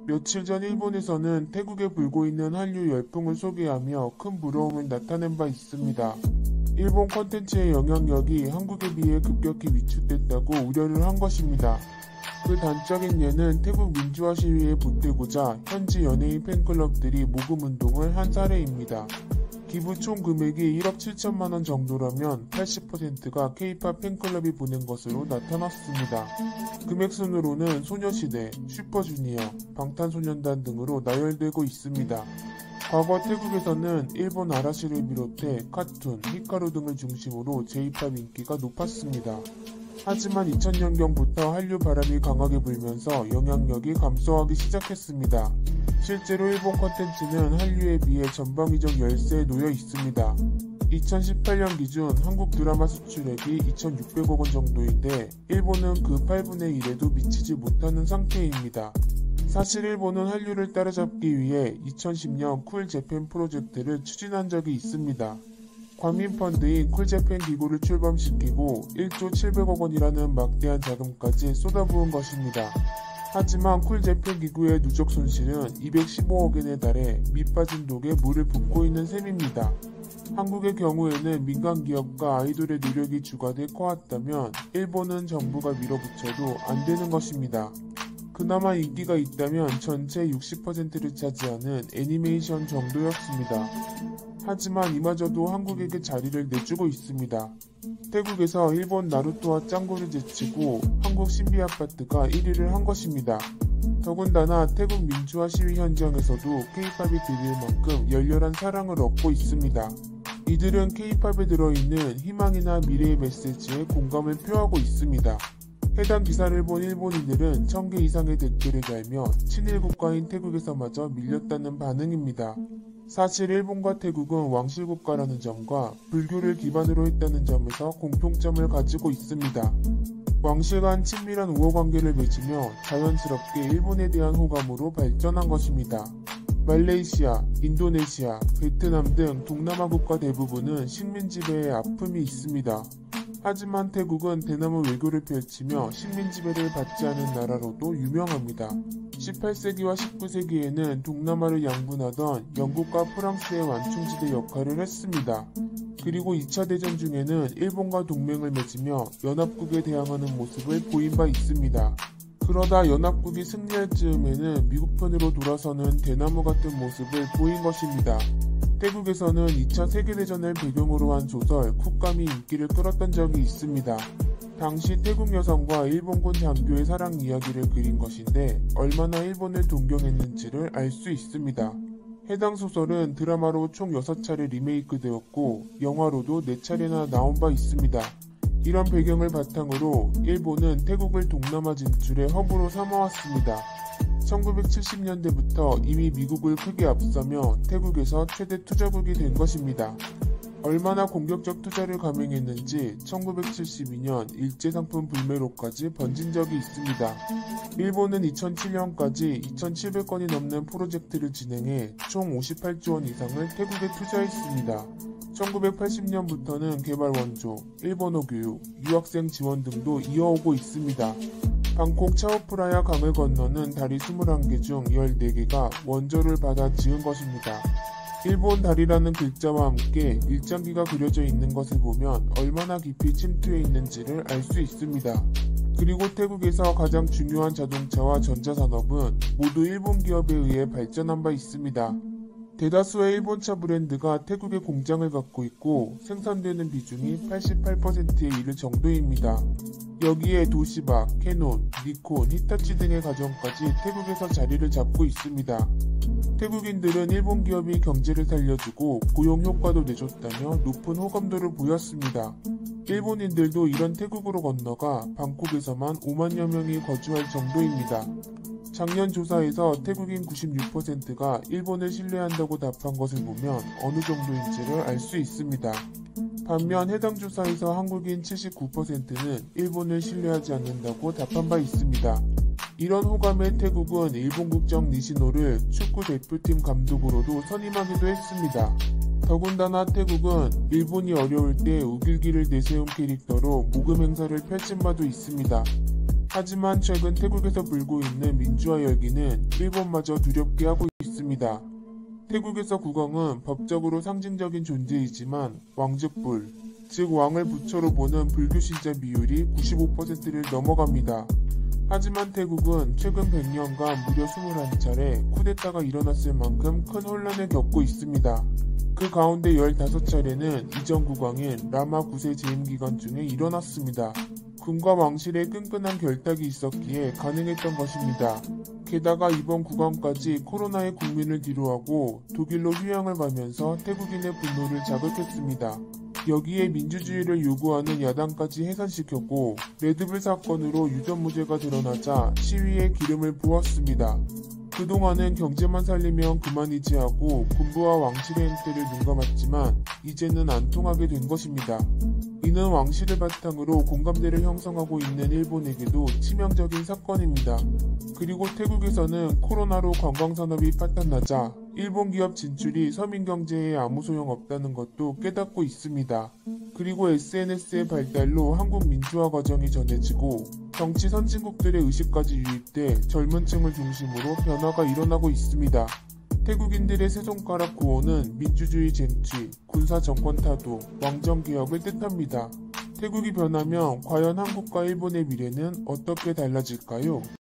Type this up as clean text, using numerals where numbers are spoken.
며칠 전 일본에서는 태국에 불고 있는 한류 열풍을 소개하며 큰 부러움을 나타낸 바 있습니다. 일본 콘텐츠의 영향력이 한국에 비해 급격히 위축됐다고 우려를 한 것입니다. 그 단적인 예는 태국 민주화 시위에 보태고자 현지 연예인 팬클럽들이 모금운동을 한 사례입니다. 기부 총 금액이 1억 7천만 원 정도라면 80%가 K-팝 팬클럽이 보낸 것으로 나타났습니다. 금액 순으로는 소녀시대, 슈퍼주니어, 방탄소년단 등으로 나열되고 있습니다. 과거 태국에서는 일본 아라시를 비롯해 카툰, 히카루 등을 중심으로 J-팝 인기가 높았습니다. 하지만 2000년경부터 한류 바람이 강하게 불면서 영향력이 감소하기 시작했습니다. 실제로 일본 콘텐츠는 한류에 비해 전방위적 열세에 놓여 있습니다. 2018년 기준 한국 드라마 수출액이 2,600억 원 정도인데 일본은 그 8분의 1에도 미치지 못하는 상태입니다. 사실 일본은 한류를 따라잡기 위해 2010년 쿨 재팬 프로젝트를 추진한 적이 있습니다. 관민펀드인 쿨재팬 기구를 출범시키고 1조 700억 원이라는 막대한 자금까지 쏟아부은 것입니다. 하지만 쿨재팬 기구의 누적 손실은 215억엔에 달해 밑빠진 독에 물을 붓고 있는 셈입니다. 한국의 경우에는 민간 기업과 아이돌의 노력이 주가돼 커왔다면 일본은 정부가 밀어붙여도 안 되는 것입니다. 그나마 인기가 있다면 전체 60%를 차지하는 애니메이션 정도였습니다. 하지만 이마저도 한국에게 자리를 내주고 있습니다. 태국에서 일본 나루토와 짱구를 제치고 한국 신비아파트가 1위를 한 것입니다. 더군다나 태국 민주화 시위 현장에서도 K-팝이 드릴 만큼 열렬한 사랑을 얻고 있습니다. 이들은 K-팝에 들어있는 희망이나 미래의 메시지에 공감을 표하고 있습니다. 해당 기사를 본 일본인들은 1000개 이상의 댓글을 달며 친일 국가인 태국에서마저 밀렸다는 반응입니다. 사실 일본과 태국은 왕실국가라는 점과 불교를 기반으로 했다는 점에서 공통점을 가지고 있습니다. 왕실 간 친밀한 우호관계를 맺으며 자연스럽게 일본에 대한 호감으로 발전한 것입니다. 말레이시아, 인도네시아, 베트남 등 동남아 국가 대부분은 식민 지배의 아픔이 있습니다. 하지만 태국은 대나무 외교를 펼치며 식민 지배를 받지 않은 나라로도 유명합니다. 18세기와 19세기에는 동남아를 양분하던 영국과 프랑스의 완충지대 역할을 했습니다. 그리고 2차 대전 중에는 일본과 동맹을 맺으며 연합국에 대항하는 모습을 보인 바 있습니다. 그러다 연합국이 승리할 즈음에는 미국 편으로 돌아서는 대나무 같은 모습을 보인 것입니다. 태국에서는 2차 세계대전을 배경으로 한 소설 쿡감이 인기를 끌었던 적이 있습니다. 당시 태국 여성과 일본군 장교의 사랑 이야기를 그린 것인데 얼마나 일본을 동경했는지를 알 수 있습니다. 해당 소설은 드라마로 총 6차례 리메이크되었고 영화로도 4차례나 나온 바 있습니다. 이런 배경을 바탕으로 일본은 태국을 동남아 진출의 허브로 삼아왔습니다. 1970년대부터 이미 미국을 크게 앞서며 태국에서 최대 투자국이 된 것입니다. 얼마나 공격적 투자를 감행했는지 1972년 일제상품 불매로까지 번진 적이 있습니다. 일본은 2007년까지 2,700건이 넘는 프로젝트를 진행해 총 58조 원 이상을 태국에 투자했습니다. 1980년부터는 개발 원조, 일본어 교육, 유학생 지원 등도 이어오고 있습니다. 방콕 차오프라야 강을 건너는 다리 21개 중 14개가 원조를 받아 지은 것입니다. 일본 다리라는 글자와 함께 일장기가 그려져 있는 것을 보면 얼마나 깊이 침투해 있는지를 알 수 있습니다. 그리고 태국에서 가장 중요한 자동차와 전자산업은 모두 일본 기업에 의해 발전한 바 있습니다. 대다수의 일본차 브랜드가 태국에 공장을 갖고 있고 생산되는 비중이 88%에 이를 정도입니다. 여기에 도시바, 캐논, 니콘, 히타치 등의 가전까지 태국에서 자리를 잡고 있습니다. 태국인들은 일본 기업이 경제를 살려주고 고용 효과도 내줬다며 높은 호감도를 보였습니다. 일본인들도 이런 태국으로 건너가 방콕에서만 5만여 명이 거주할 정도입니다. 작년 조사에서 태국인 96%가 일본을 신뢰한다고 답한 것을 보면 어느 정도인지를 알 수 있습니다. 반면 해당 조사에서 한국인 79%는 일본을 신뢰하지 않는다고 답한 바 있습니다. 이런 호감의 태국은 일본 국적 니시노를 축구 대표팀 감독으로도 선임하기도 했습니다. 더군다나 태국은 일본이 어려울 때 우길기를 내세운 캐릭터로 모금 행사를 펼친 바도 있습니다. 하지만 최근 태국에서 불고 있는 민주화 열기는 일본마저 두렵게 하고 있습니다. 태국에서 국왕은 법적으로 상징적인 존재이지만 왕족불, 즉 왕을 부처로 보는 불교 신자 비율이 95%를 넘어갑니다. 하지만 태국은 최근 100년간 무려 21차례 쿠데타가 일어났을 만큼 큰 혼란을 겪고 있습니다. 그 가운데 15차례는 이전 국왕인 라마 9세 재임 기간 중에 일어났습니다. 군과 왕실의 끈끈한 결탁이 있었기에 가능했던 것입니다. 게다가 이번 국왕까지 코로나의 국민을 뒤로하고 독일로 휴양을 가면서 태국인의 분노를 자극했습니다. 여기에 민주주의를 요구하는 야당까지 해산시켰고 레드불 사건으로 유전무죄가 드러나자 시위에 기름을 부었습니다. 그동안은 경제만 살리면 그만이지 하고 군부와 왕실의 행태를 눈감았지만 이제는 안 통하게 된 것입니다. 이는 왕실을 바탕으로 공감대를 형성하고 있는 일본에게도 치명적인 사건입니다. 그리고 태국에서는 코로나로 관광산업이 파탄나자 일본 기업 진출이 서민 경제에 아무 소용없다는 것도 깨닫고 있습니다. 그리고 SNS의 발달로 한국 민주화 과정이 전해지고 정치 선진국들의 의식까지 유입돼 젊은 층을 중심으로 변화가 일어나고 있습니다. 태국인들의 세 손가락 구호는 민주주의 쟁취, 군사 정권 타도, 왕정 개혁을 뜻합니다. 태국이 변하면 과연 한국과 일본의 미래는 어떻게 달라질까요?